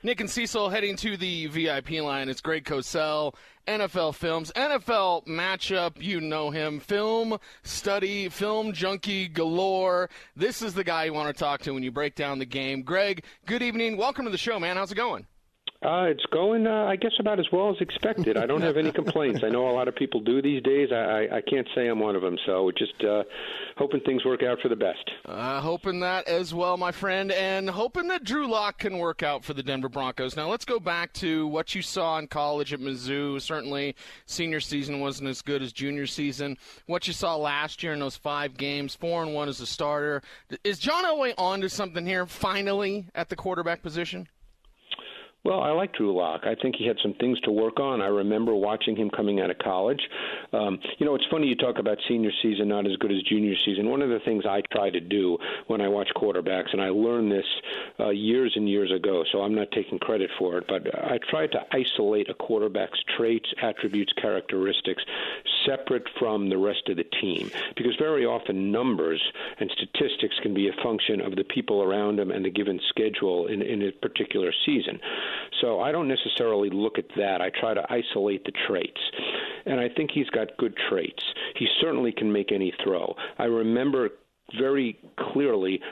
Nick and Cecil heading to the VIP line. It's Greg Cosell, NFL Films, NFL Matchup. You know him. Film study, film junkie galore. This is the guy you want to talk to when you break down the game. Greg, good evening. Welcome to the show, man. How's it going? It's going, I guess, about as well as expected. I don't have any complaints. I know a lot of people do these days. I can't say I'm one of them, so just hoping things work out for the best. Hoping that as well, my friend, and hoping that Drew Lock can work out for the Denver Broncos. Now, let's go back to what you saw in college at Mizzou. Certainly, senior season wasn't as good as junior season. What you saw last year in those 5 games, 4-1 as a starter. Is John Elway on to something here, finally, at the quarterback position? Well, I like Drew Lock. I think he had some things to work on. I remember watching him coming out of college. It's funny you talk about senior season not as good as junior season. One of the things I try to do when I watch quarterbacks, and I learned this years and years ago, so I'm not taking credit for it, but I try to isolate a quarterback's traits, attributes, characteristics separate from the rest of the team, because very often numbers and statistics can be a function of the people around him and the given schedule in a particular season. So I don't necessarily look at that. I try to isolate the traits. And I think he's got good traits. He certainly can make any throw. I remember very clearly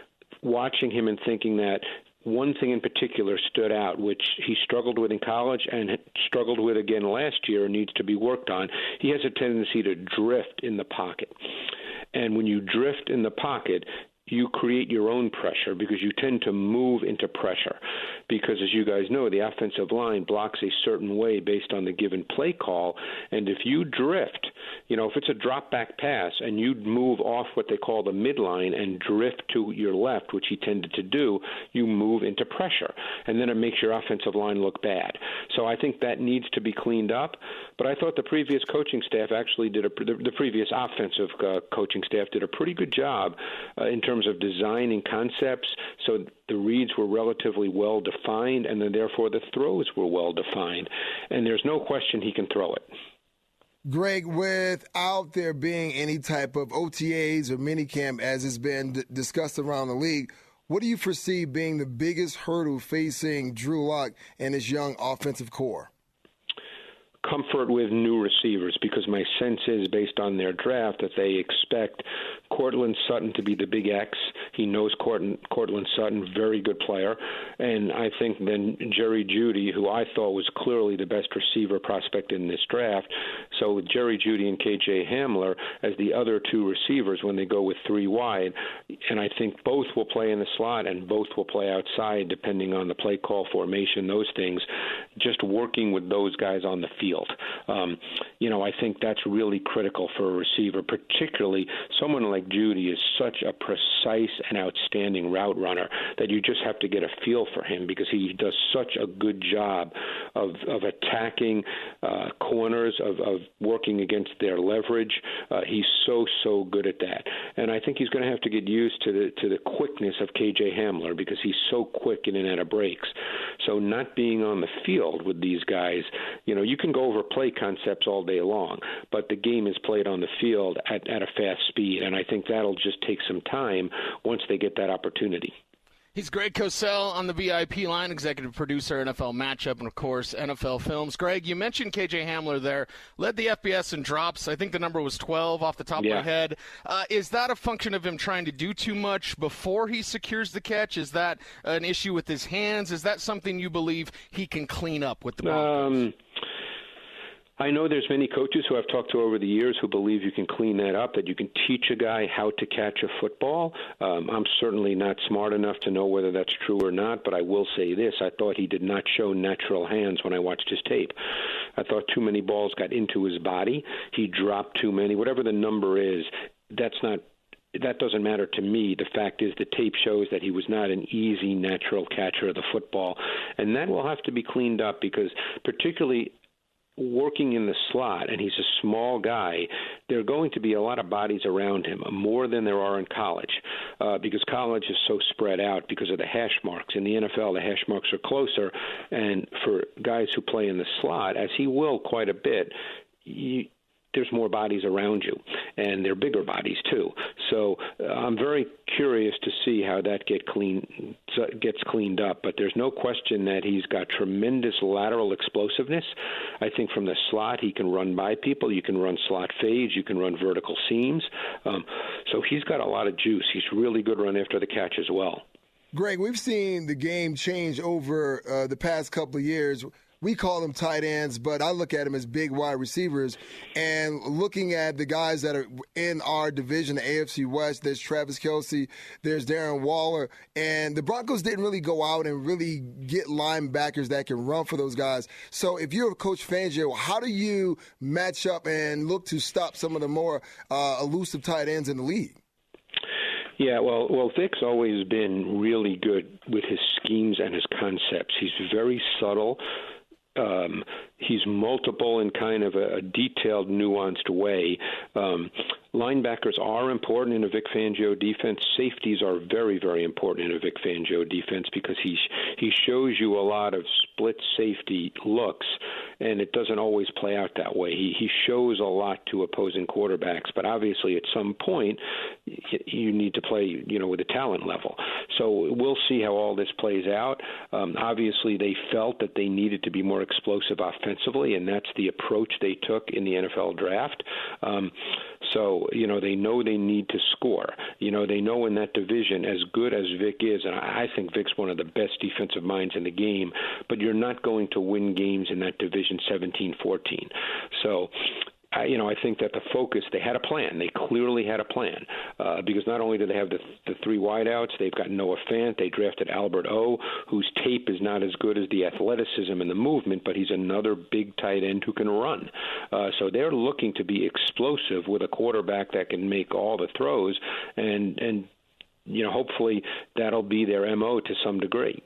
watching him and thinking that one thing in particular stood out, which he struggled with in college and struggled with again last year and needs to be worked on. He has a tendency to drift in the pocket. And when you drift in the pocket, you create your own pressure because you tend to move into pressure. Because, as you guys know, the offensive line blocks a certain way based on the given play call. And if you drift, if it's a drop-back pass and you move off what they call the midline and drift to your left, which he tended to do, you move into pressure. And then it makes your offensive line look bad. So I think that needs to be cleaned up. But I thought the previous coaching staff actually the previous offensive coaching staff did a pretty good job in terms of designing concepts, so the reads were relatively well defined, and then therefore the throws were well defined. And there's no question he can throw it. Greg, without there being any type of OTAs or minicamp as has been discussed around the league, what do you foresee being the biggest hurdle facing Drew Lock and his young offensive core? Comfort with new receivers, because my sense is, based on their draft, that they expect Cortland Sutton to be the big X. He knows Cortland Sutton, very good player. And I think then Jerry Jeudy, who I thought was clearly the best receiver prospect in this draft. So with Jerry Jeudy and KJ Hamler as the other 2 receivers when they go with 3 wide, and I think both will play in the slot and both will play outside depending on the play call, formation, those things, just working with those guys on the field. I think that's really critical for a receiver, particularly someone like Jeudy is such a precise and outstanding route runner that you just have to get a feel for him because he does such a good job of attacking corners, of working against their leverage. He's so good at that. And I think he's going to have to get used to the quickness of KJ Hamler because he's so quick in and out of breaks. So not being on the field with these guys, you can go over play concepts all day long, but the game is played on the field at a fast speed, and I think that'll just take some time once they get that opportunity. He's Greg Cosell on the VIP line, executive producer, NFL Matchup, and, of course, NFL Films. Greg, you mentioned KJ Hamler there, led the FBS in drops. I think the number was 12 off the top of my head. Is that a function of him trying to do too much before he secures the catch? Is that an issue with his hands? Is that something you believe he can clean up with the Broncos? I know there's many coaches who I've talked to over the years who believe you can clean that up, that you can teach a guy how to catch a football. I'm certainly not smart enough to know whether that's true or not, but I will say this. I thought he did not show natural hands when I watched his tape. I thought too many balls got into his body. He dropped too many. Whatever the number is, that doesn't matter to me. The fact is the tape shows that he was not an easy, natural catcher of the football, and that will have to be cleaned up because particularly working in the slot, and he's a small guy, there are going to be a lot of bodies around him, more than there are in college, because college is so spread out because of the hash marks. In the NFL, the hash marks are closer, and for guys who play in the slot, as he will quite a bit, there's more bodies around you, and they're bigger bodies too. So I'm very curious to see how that gets cleaned up. But there's no question that he's got tremendous lateral explosiveness. I think from the slot he can run by people. You can run slot fades. You can run vertical seams. So he's got a lot of juice. He's really good run after the catch as well. Greg, we've seen the game change over the past couple of years. We call them tight ends, but I look at them as big wide receivers. And looking at the guys that are in our division, the AFC West, there's Travis Kelce, there's Darren Waller. And the Broncos didn't really go out and really get linebackers that can run for those guys. So if you're Coach Fangio, how do you match up and look to stop some of the more elusive tight ends in the league? Yeah, well, Vic's always been really good with his schemes and his concepts. He's very subtle. He's multiple in kind of a detailed, nuanced way. Linebackers are important in a Vic Fangio defense. Safeties are very, very important in a Vic Fangio defense because he shows you a lot of split safety looks, and it doesn't always play out that way. He shows a lot to opposing quarterbacks, but obviously at some point you need to play, with a talent level. So we'll see how all this plays out. Obviously they felt that they needed to be more explosive offensively, and that's the approach they took in the NFL draft. So, they know they need to score. They know in that division, as good as Vic is, and I think Vic's one of the best defensive minds in the game, but you're not going to win games in that division 17-14. So, I think that the focus, they had a plan. They clearly had a plan because not only do they have the three wideouts, they've got Noah Fant. They drafted Albert O, whose tape is not as good as the athleticism and the movement, but he's another big tight end who can run. So they're looking to be explosive with a quarterback that can make all the throws, and hopefully that'll be their MO to some degree.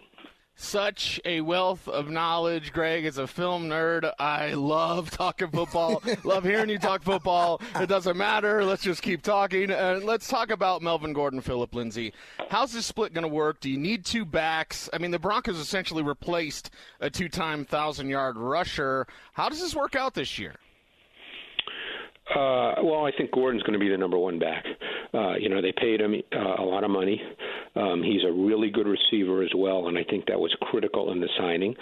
Such a wealth of knowledge, Greg. As a film nerd, I love talking football. Love hearing you talk football. It doesn't matter. Let's just keep talking. Let's talk about Melvin Gordon, Phillip Lindsay. How's this split going to work? Do you need two backs? I mean, the Broncos essentially replaced a two-time 1,000-yard rusher. How does this work out this year? Well, I think Gordon's going to be the number one back. They paid him a lot of money. He's a really good receiver as well, and I think that was critical in the signing.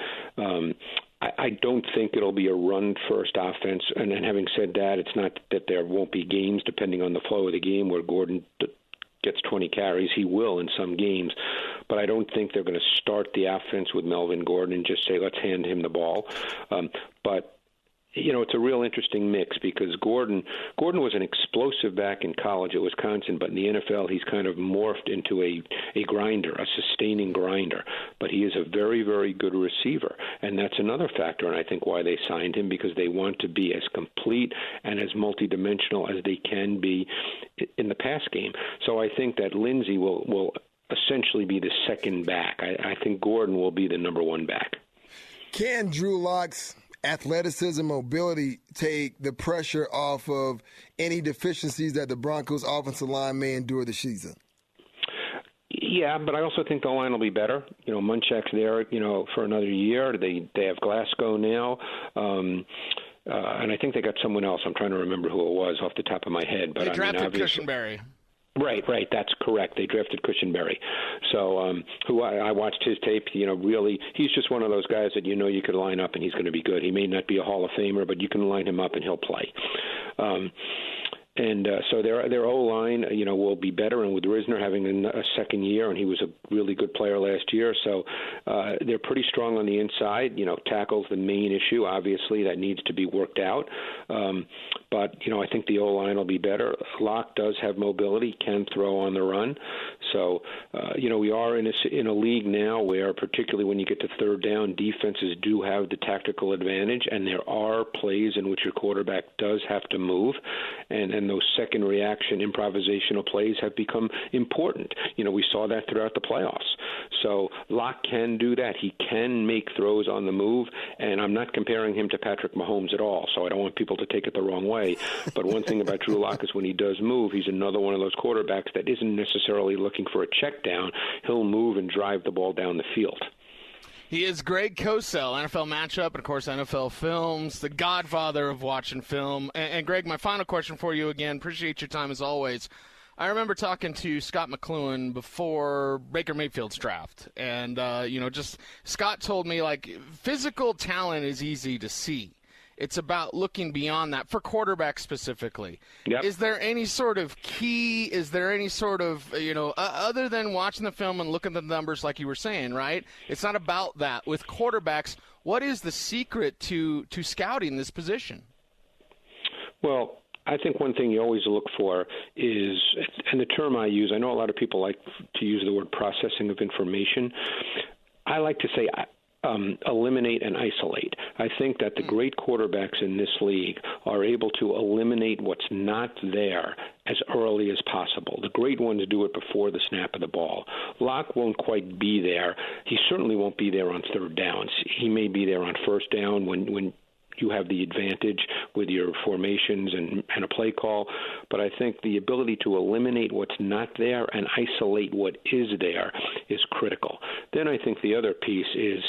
I don't think it'll be a run-first offense. And having said that, it's not that there won't be games, depending on the flow of the game, where Gordon gets 20 carries. He will in some games. But I don't think they're going to start the offense with Melvin Gordon and just say, let's hand him the ball. But it's a real interesting mix because Gordon was an explosive back in college at Wisconsin, but in the NFL he's kind of morphed into a grinder, a sustaining grinder. But he is a very, very good receiver, and that's another factor, and I think why they signed him, because they want to be as complete and as multidimensional as they can be in the pass game. So I think that Lindsay will essentially be the second back. I think Gordon will be the number one back. Can Drew Lock's athleticism, mobility take the pressure off of any deficiencies that the Broncos offensive line may endure this season? Yeah, but I also think the line will be better. Munchak's there, for another year. They have Glasgow now. And I think they got someone else. I'm trying to remember who it was off the top of my head. But they drafted Cushenberry. Right, that's correct. They drafted Cushenberry. So who I watched his tape, really, he's just one of those guys that you could line up and he's going to be good. He may not be a Hall of Famer, but you can line him up and he'll play. And so their O-line, will be better. And with Risner having a second year, and he was a really good player last year, so they're pretty strong on the inside. Tackle's the main issue. Obviously, that needs to be worked out. But I think the O-line will be better. Locke does have mobility, can throw on the run. So we are in a league now where, particularly when you get to third down, defenses do have the tactical advantage, and there are plays in which your quarterback does have to move, and those second reaction improvisational plays have become important. We saw that throughout the playoffs. So Locke can do that. He can make throws on the move, and I'm not comparing him to Patrick Mahomes at all, so I don't want people to take it the wrong way. But one thing about Drew Lock is when he does move, he's another one of those quarterbacks that isn't necessarily looking for a check down. He'll move and drive the ball down the field. He is Greg Cosell, NFL Matchup, and, of course, NFL Films, the godfather of watching film. And Greg, my final question for you again. Appreciate your time as always. I remember talking to Scott McLuhan before Baker Mayfield's draft. And, just Scott told me, physical talent is easy to see. It's about looking beyond that for quarterbacks specifically. Yep. Is there any sort of key? Is there any sort of, other than watching the film and looking at the numbers like you were saying, right? It's not about that. With quarterbacks, what is the secret to scouting this position? Well, I think one thing you always look for is, and the term I use, I know a lot of people like to use the word processing of information. I like to say eliminate and isolate. I think that the great quarterbacks in this league are able to eliminate what's not there as early as possible. The great ones do it before the snap of the ball. Locke won't quite be there. He certainly won't be there on third downs. He may be there on first down when you have the advantage with your formations and a play call. But I think the ability to eliminate what's not there and isolate what is there is critical. Then I think the other piece is,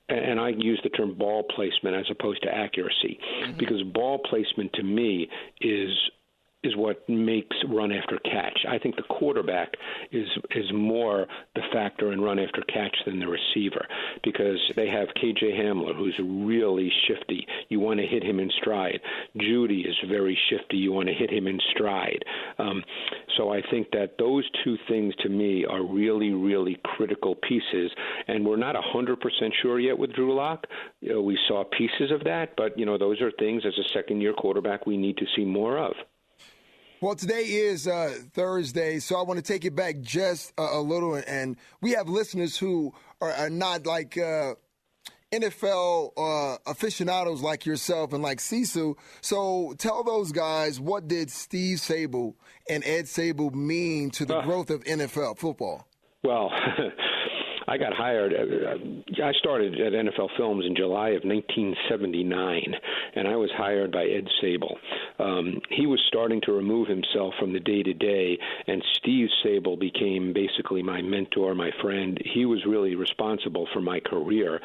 and I use the term ball placement as opposed to accuracy, because ball placement to me is what makes run after catch. I think the quarterback is more the factor in run after catch than the receiver, because they have KJ Hamler, who's really shifty. You want to hit him in stride. Judy is very shifty. You want to hit him in stride. So I think that those two things to me are really, really critical pieces, and we're not 100% sure yet with Drew Lock. We saw pieces of that, but those are things as a second-year quarterback we need to see more of. Well, today is Thursday, so I want to take it back just a little. And we have listeners who are not like NFL aficionados like yourself and like Cecil. So tell those guys, what did Steve Sabol and Ed Sabol mean to the growth of NFL football? Well, I got hired. I started at NFL Films in July of 1979, and I was hired by Ed Sabol. He was starting to remove himself from the day-to-day, and Steve Sabol became basically my mentor, my friend. He was really responsible for my career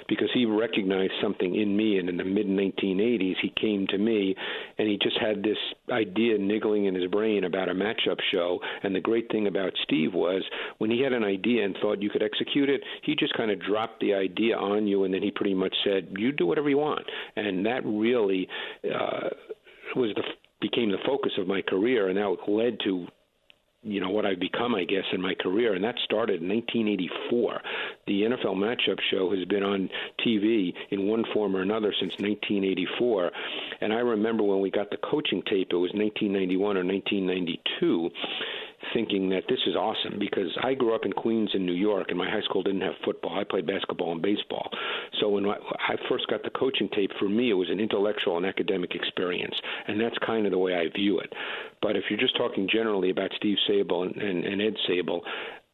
because he recognized something in me, and in the mid-1980s, he came to me, and he just had this idea niggling in his brain about a matchup show. And the great thing about Steve was when he had an idea and thought you could execute it, he just kind of dropped the idea on you, and then he pretty much said, you do whatever you want. And that really became the focus of my career, and that led to what I've become, I guess, in my career, and that started in 1984. The NFL Matchup Show has been on TV in one form or another since 1984, and I remember when we got the coaching tape, it was 1991 or 1992, thinking that this is awesome because I grew up in Queens in New York, and my high school didn't have football. I played basketball and baseball. So when I first got the coaching tape, for me, it was an intellectual and academic experience, and that's kind of the way I view it. But if you're just talking generally about Steve Sabol and Ed Sabol,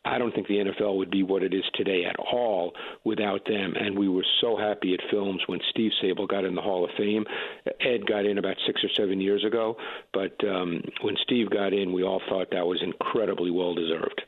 I don't think the NFL would be what it is today at all without them. And we were so happy at Films when Steve Sabol got in the Hall of Fame. Ed got in about 6 or 7 years ago. But when Steve got in, we all thought that was incredibly well-deserved.